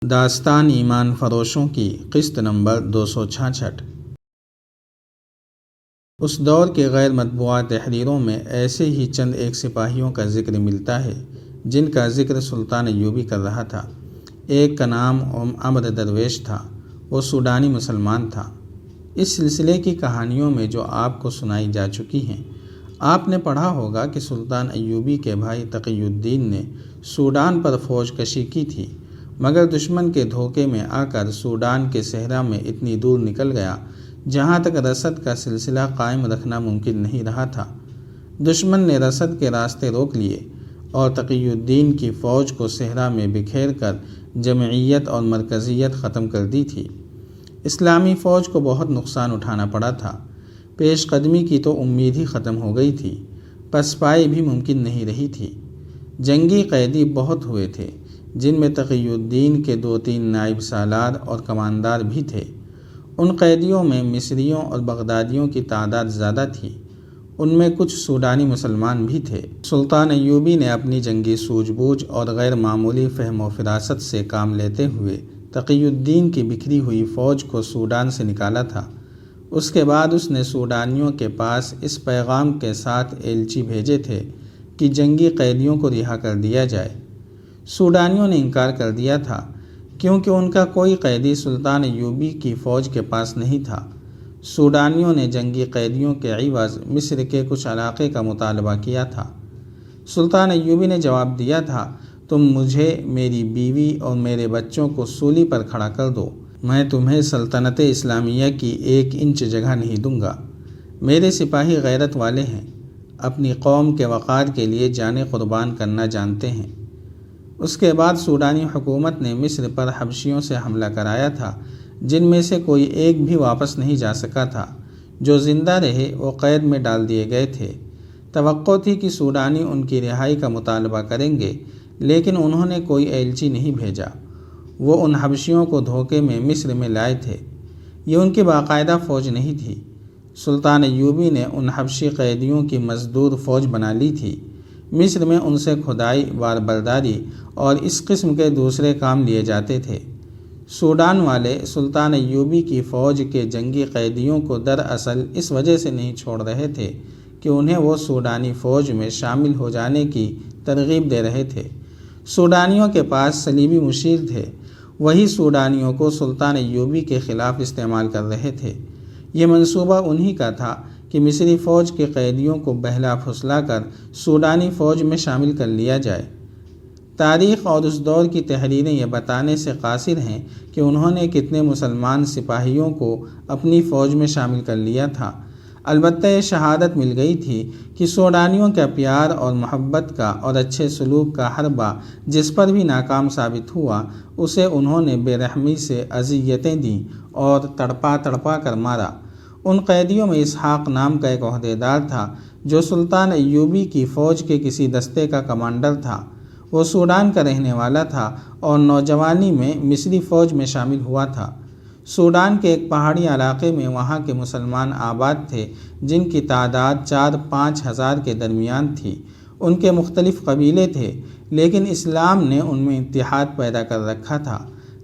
داستان ایمان فروشوں کی قسط نمبر 266۔ اس دور کے غیر مطبوعہ تحریروں میں ایسے ہی چند ایک سپاہیوں کا ذکر ملتا ہے جن کا ذکر سلطان ایوبی کر رہا تھا۔ ایک کا نام عمر درویش تھا، وہ سوڈانی مسلمان تھا۔ اس سلسلے کی کہانیوں میں جو آپ کو سنائی جا چکی ہیں، آپ نے پڑھا ہوگا کہ سلطان ایوبی کے بھائی تقی الدین نے سوڈان پر فوج کشی کی تھی، مگر دشمن کے دھوکے میں آ کر سوڈان کے صحرا میں اتنی دور نکل گیا جہاں تک رسد کا سلسلہ قائم رکھنا ممکن نہیں رہا تھا۔ دشمن نے رسد کے راستے روک لیے اور تقی الدین کی فوج کو صحرا میں بکھیر کر جمعیت اور مرکزیت ختم کر دی تھی۔ اسلامی فوج کو بہت نقصان اٹھانا پڑا تھا۔ پیش قدمی کی تو امید ہی ختم ہو گئی تھی، پسپائی بھی ممکن نہیں رہی تھی۔ جنگی قیدی بہت ہوئے تھے، جن میں تقی الدین کے 2-3 نائب سالار اور کماندار بھی تھے۔ ان قیدیوں میں مصریوں اور بغدادیوں کی تعداد زیادہ تھی، ان میں کچھ سوڈانی مسلمان بھی تھے۔ سلطان ایوبی نے اپنی جنگی سوجھ بوجھ اور غیر معمولی فہم و فراست سے کام لیتے ہوئے تقی الدین کی بکھری ہوئی فوج کو سوڈان سے نکالا تھا۔ اس کے بعد اس نے سوڈانیوں کے پاس اس پیغام کے ساتھ ایلچی بھیجے تھے کہ جنگی قیدیوں کو رہا کر دیا جائے۔ سوڈانیوں نے انکار کر دیا تھا کیونکہ ان کا کوئی قیدی سلطان ایوبی کی فوج کے پاس نہیں تھا۔ سوڈانیوں نے جنگی قیدیوں کے عوض مصر کے کچھ علاقے کا مطالبہ کیا تھا۔ سلطان ایوبی نے جواب دیا تھا، تم مجھے، میری بیوی اور میرے بچوں کو سولی پر کھڑا کر دو، میں تمہیں سلطنت اسلامیہ کی 1 انچ جگہ نہیں دوں گا۔ میرے سپاہی غیرت والے ہیں، اپنی قوم کے وقار کے لیے جانیں قربان کرنا جانتے ہیں۔ اس کے بعد سوڈانی حکومت نے مصر پر حبشیوں سے حملہ کرایا تھا، جن میں سے کوئی ایک بھی واپس نہیں جا سکا تھا۔ جو زندہ رہے وہ قید میں ڈال دیے گئے تھے۔ توقع تھی کہ سوڈانی ان کی رہائی کا مطالبہ کریں گے، لیکن انہوں نے کوئی ایلچی نہیں بھیجا۔ وہ ان حبشیوں کو دھوکے میں مصر میں لائے تھے، یہ ان کی باقاعدہ فوج نہیں تھی۔ سلطان ایوبی نے ان حبشی قیدیوں کی مزدور فوج بنا لی تھی۔ مصر میں ان سے کھدائی، بار برداری اور اس قسم کے دوسرے کام لیے جاتے تھے۔ سوڈان والے سلطان ایوبی کی فوج کے جنگی قیدیوں کو دراصل اس وجہ سے نہیں چھوڑ رہے تھے کہ انہیں وہ سوڈانی فوج میں شامل ہو جانے کی ترغیب دے رہے تھے۔ سوڈانیوں کے پاس صلیبی مشیر تھے، وہی سوڈانیوں کو سلطان ایوبی کے خلاف استعمال کر رہے تھے۔ یہ منصوبہ انہی کا تھا کہ مصری فوج کے قیدیوں کو بہلا پھسلا کر سوڈانی فوج میں شامل کر لیا جائے۔ تاریخ اور اس دور کی تحریریں یہ بتانے سے قاصر ہیں کہ انہوں نے کتنے مسلمان سپاہیوں کو اپنی فوج میں شامل کر لیا تھا۔ البتہ یہ شہادت مل گئی تھی کہ سوڈانیوں کا پیار اور محبت کا اور اچھے سلوک کا حربہ جس پر بھی ناکام ثابت ہوا، اسے انہوں نے بے رحمی سے اذیتیں دیں اور تڑپا تڑپا کر مارا۔ ان قیدیوں میں اسحاق نام کا ایک عہدیدار تھا جو سلطان ایوبی کی فوج کے کسی دستے کا کمانڈر تھا۔ وہ سوڈان کا رہنے والا تھا اور نوجوانی میں مصری فوج میں شامل ہوا تھا۔ سوڈان کے ایک پہاڑی علاقے میں وہاں کے مسلمان آباد تھے جن کی تعداد 4-5 ہزار کے درمیان تھی۔ ان کے مختلف قبیلے تھے، لیکن اسلام نے ان میں اتحاد پیدا کر رکھا تھا۔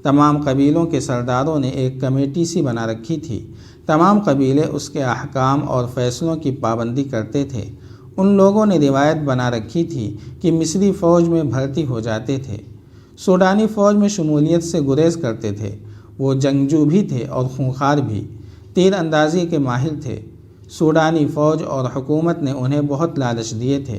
تمام قبیلوں کے سرداروں نے ایک کمیٹی سی بنا رکھی تھی۔ تمام قبیلے اس کے احکام اور فیصلوں کی پابندی کرتے تھے۔ ان لوگوں نے روایت بنا رکھی تھی کہ مصری فوج میں بھرتی ہو جاتے تھے، سوڈانی فوج میں شمولیت سے گریز کرتے تھے۔ وہ جنگجو بھی تھے اور خونخوار بھی، تیر اندازی کے ماہر تھے۔ سوڈانی فوج اور حکومت نے انہیں بہت لالچ دیے تھے،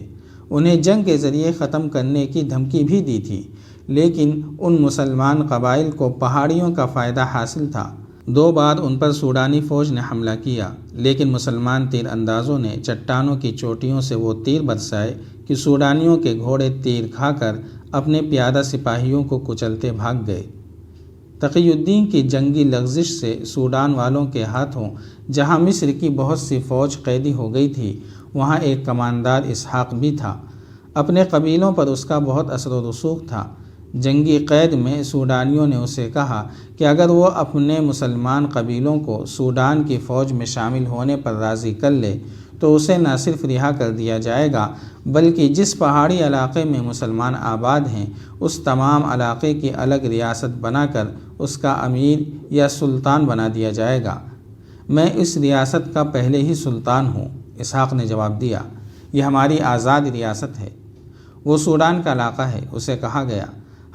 انہیں جنگ کے ذریعے ختم کرنے کی دھمکی بھی دی تھی، لیکن ان مسلمان قبائل کو پہاڑیوں کا فائدہ حاصل تھا۔ 2 بار ان پر سوڈانی فوج نے حملہ کیا، لیکن مسلمان تیر اندازوں نے چٹانوں کی چوٹیوں سے وہ تیر برسائے کہ سوڈانیوں کے گھوڑے تیر کھا کر اپنے پیادہ سپاہیوں کو کچلتے بھاگ گئے۔ تقی الدین کی جنگی لغزش سے سوڈان والوں کے ہاتھوں جہاں مصر کی بہت سی فوج قیدی ہو گئی تھی، وہاں ایک کماندار اسحاق بھی تھا۔ اپنے قبیلوں پر اس کا بہت اثر و رسوخ تھا۔ جنگی قید میں سوڈانیوں نے اسے کہا کہ اگر وہ اپنے مسلمان قبیلوں کو سوڈان کی فوج میں شامل ہونے پر راضی کر لے تو اسے نہ صرف رہا کر دیا جائے گا بلکہ جس پہاڑی علاقے میں مسلمان آباد ہیں اس تمام علاقے کی الگ ریاست بنا کر اس کا امیر یا سلطان بنا دیا جائے گا۔ میں اس ریاست کا پہلے ہی سلطان ہوں، اسحاق نے جواب دیا۔ یہ ہماری آزاد ریاست ہے۔ وہ سوڈان کا علاقہ ہے، اسے کہا گیا۔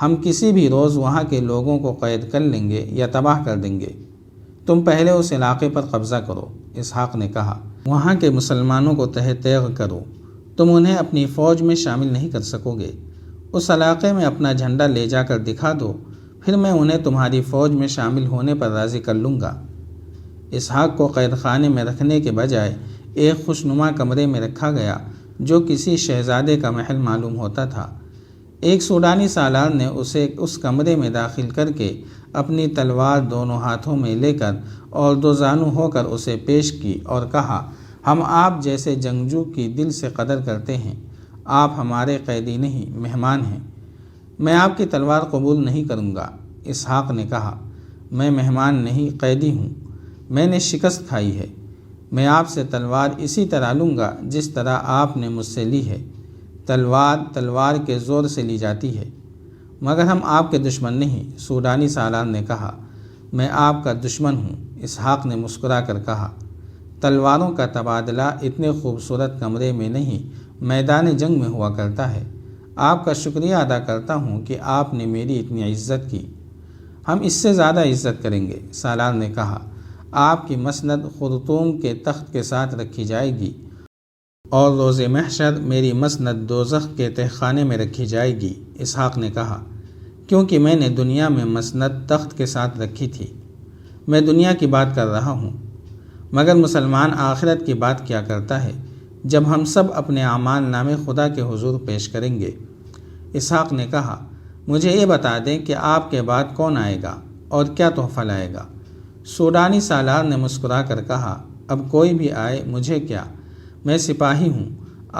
ہم کسی بھی روز وہاں کے لوگوں کو قید کر لیں گے یا تباہ کر دیں گے۔ تم پہلے اس علاقے پر قبضہ کرو، اسحاق نے کہا۔ وہاں کے مسلمانوں کو تہہ تیغ کرو، تم انہیں اپنی فوج میں شامل نہیں کر سکو گے۔ اس علاقے میں اپنا جھنڈا لے جا کر دکھا دو، پھر میں انہیں تمہاری فوج میں شامل ہونے پر راضی کر لوں گا۔ اسحاق کو قید خانے میں رکھنے کے بجائے ایک خوشنما کمرے میں رکھا گیا جو کسی شہزادے کا محل معلوم ہوتا تھا۔ ایک سوڈانی سالار نے اسے اس کمرے میں داخل کر کے اپنی تلوار دونوں ہاتھوں میں لے کر اور دو زانو ہو کر اسے پیش کی اور کہا، ہم آپ جیسے جنگجو کی دل سے قدر کرتے ہیں۔ آپ ہمارے قیدی نہیں، مہمان ہیں۔ میں آپ کی تلوار قبول نہیں کروں گا۔ اسحاق نے کہا، میں مہمان نہیں، قیدی ہوں۔ میں نے شکست کھائی ہے۔ میں آپ سے تلوار اسی طرح لوں گا جس طرح آپ نے مجھ سے لی ہے۔ تلوار کے زور سے لی جاتی ہے، مگر ہم آپ کے دشمن نہیں، سوڈانی سالار نے کہا۔ میں آپ کا دشمن ہوں، اسحاق نے مسکرا کر کہا۔ تلواروں کا تبادلہ اتنے خوبصورت کمرے میں نہیں، میدان جنگ میں ہوا کرتا ہے۔ آپ کا شکریہ ادا کرتا ہوں کہ آپ نے میری اتنی عزت کی۔ ہم اس سے زیادہ عزت کریں گے، سالار نے کہا۔ آپ کی مسند خرطوم کے تخت کے ساتھ رکھی جائے گی اور روز محشر میری مسند دوزخ کے تہ خانے میں رکھی جائے گی، اسحاق نے کہا، کیونکہ میں نے دنیا میں مسند تخت کے ساتھ رکھی تھی۔ میں دنیا کی بات کر رہا ہوں، مگر مسلمان آخرت کی بات کیا کرتا ہے جب ہم سب اپنے اعمال نامے خدا کے حضور پیش کریں گے۔ اسحاق نے کہا، مجھے یہ بتا دیں کہ آپ کے بعد کون آئے گا اور کیا تحفہ لائے گا؟ سوڈانی سالار نے مسکرا کر کہا، اب کوئی بھی آئے مجھے کیا، میں سپاہی ہوں،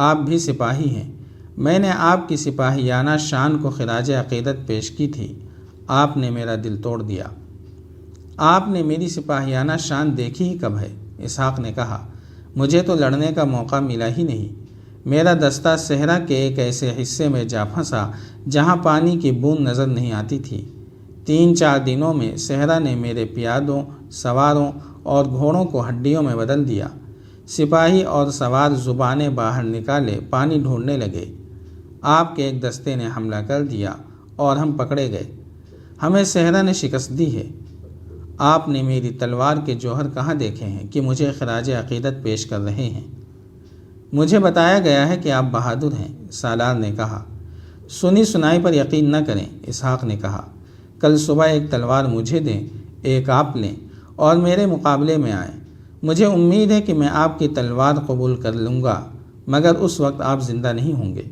آپ بھی سپاہی ہیں۔ میں نے آپ کی سپاہیانہ شان کو خراج عقیدت پیش کی تھی، آپ نے میرا دل توڑ دیا۔ آپ نے میری سپاہیانہ شان دیکھی ہی کب ہے؟ اسحاق نے کہا، مجھے تو لڑنے کا موقع ملا ہی نہیں۔ میرا دستہ صحرا کے ایک ایسے حصے میں جا پھنسا جہاں پانی کی بوند نظر نہیں آتی تھی۔ 3-4 دنوں میں صحرا نے میرے پیادوں، سواروں اور گھوڑوں کو ہڈیوں میں بدل دیا۔ سپاہی اور سوار زبانیں باہر نکالے پانی ڈھونڈنے لگے۔ آپ کے ایک دستے نے حملہ کر دیا اور ہم پکڑے گئے۔ ہمیں صحرا نے شکست دی ہے۔ آپ نے میری تلوار کے جوہر کہاں دیکھے ہیں کہ مجھے خراج عقیدت پیش کر رہے ہیں؟ مجھے بتایا گیا ہے کہ آپ بہادر ہیں، سالار نے کہا۔ سنی سنائی پر یقین نہ کریں، اسحاق نے کہا۔ کل صبح ایک تلوار مجھے دیں، ایک آپ لیں اور میرے مقابلے میں آئیں۔ مجھے امید ہے کہ میں آپ کی تلوار قبول کر لوں گا، مگر اس وقت آپ زندہ نہیں ہوں گے۔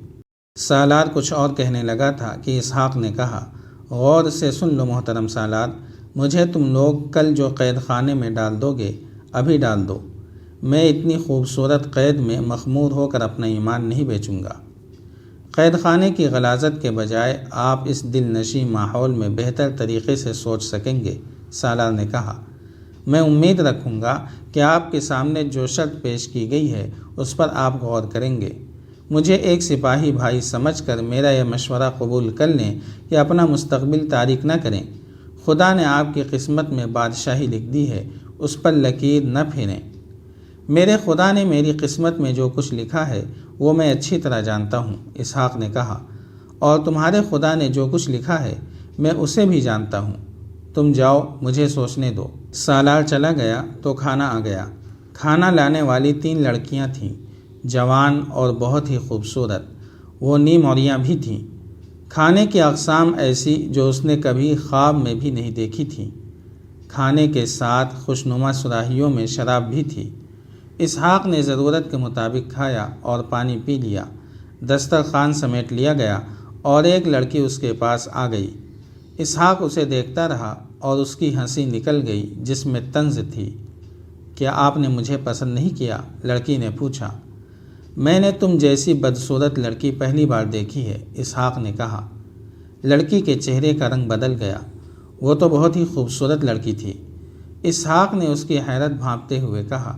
سالار کچھ اور کہنے لگا تھا کہ اسحاق نے کہا، غور سے سن لو محترم سالار، مجھے تم لوگ کل جو قید خانے میں ڈال دو گے ابھی ڈال دو۔ میں اتنی خوبصورت قید میں مخمور ہو کر اپنا ایمان نہیں بیچوں گا۔ قید خانے کی غلاظت کے بجائے آپ اس دل نشیں ماحول میں بہتر طریقے سے سوچ سکیں گے، سالار نے کہا۔ میں امید رکھوں گا کہ آپ کے سامنے جو شرط پیش کی گئی ہے اس پر آپ غور کریں گے۔ مجھے ایک سپاہی بھائی سمجھ کر میرا یہ مشورہ قبول کر لیں یا اپنا مستقبل تاریک نہ کریں۔ خدا نے آپ کی قسمت میں بادشاہی لکھ دی ہے، اس پر لکیر نہ پھیریں۔ میرے خدا نے میری قسمت میں جو کچھ لکھا ہے وہ میں اچھی طرح جانتا ہوں، اسحاق نے کہا، اور تمہارے خدا نے جو کچھ لکھا ہے میں اسے بھی جانتا ہوں۔ تم جاؤ، مجھے سوچنے دو۔ سالار چلا گیا تو کھانا آ گیا۔ کھانا لانے والی 3 لڑکیاں تھیں، جوان اور بہت ہی خوبصورت۔ وہ نیم عوریاں بھی تھیں۔ کھانے کی اقسام ایسی جو اس نے کبھی خواب میں بھی نہیں دیکھی تھی۔ کھانے کے ساتھ خوشنما سراہیوں میں شراب بھی تھی۔ اسحاق نے ضرورت کے مطابق کھایا اور پانی پی لیا۔ دسترخوان سمیٹ لیا گیا اور ایک لڑکی اس کے پاس آ گئی۔ اسحاق اسے دیکھتا رہا اور اس کی ہنسی نکل گئی جس میں طنز تھی۔ کیا آپ نے مجھے پسند نہیں کیا؟ لڑکی نے پوچھا۔ میں نے تم جیسی بدصورت لڑکی پہلی بار دیکھی ہے، اسحاق نے کہا۔ لڑکی کے چہرے کا رنگ بدل گیا۔ وہ تو بہت ہی خوبصورت لڑکی تھی۔ اسحاق نے اس کی حیرت بھانپتے ہوئے کہا،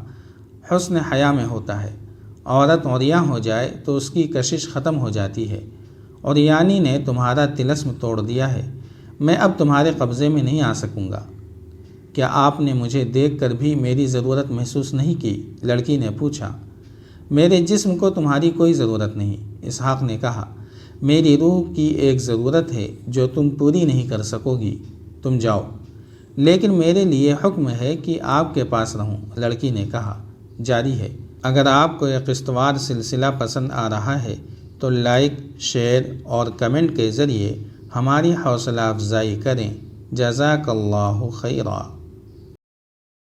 حسن حیا میں ہوتا ہے، عورت عریاں ہو جائے تو اس کی کشش ختم ہو جاتی ہے۔ عریانی نے تمہارا طلسم توڑ دیا ہے، میں اب تمہارے قبضے میں نہیں آ سکوں گا۔ کیا آپ نے مجھے دیکھ کر بھی میری ضرورت محسوس نہیں کی؟ لڑکی نے پوچھا۔ میرے جسم کو تمہاری کوئی ضرورت نہیں، اسحاق نے کہا۔ میری روح کی ایک ضرورت ہے جو تم پوری نہیں کر سکو گی، تم جاؤ۔ لیکن میرے لیے حکم ہے کہ آپ کے پاس رہوں، لڑکی نے کہا۔ جاری ہے، اگر آپ کو یہ قسطوار سلسلہ پسند آ رہا ہے تو لائک، شیئر اور کمنٹ کے ذریعے ہماری حوصلہ افزائی کریں۔ جزاک اللہ خیرا۔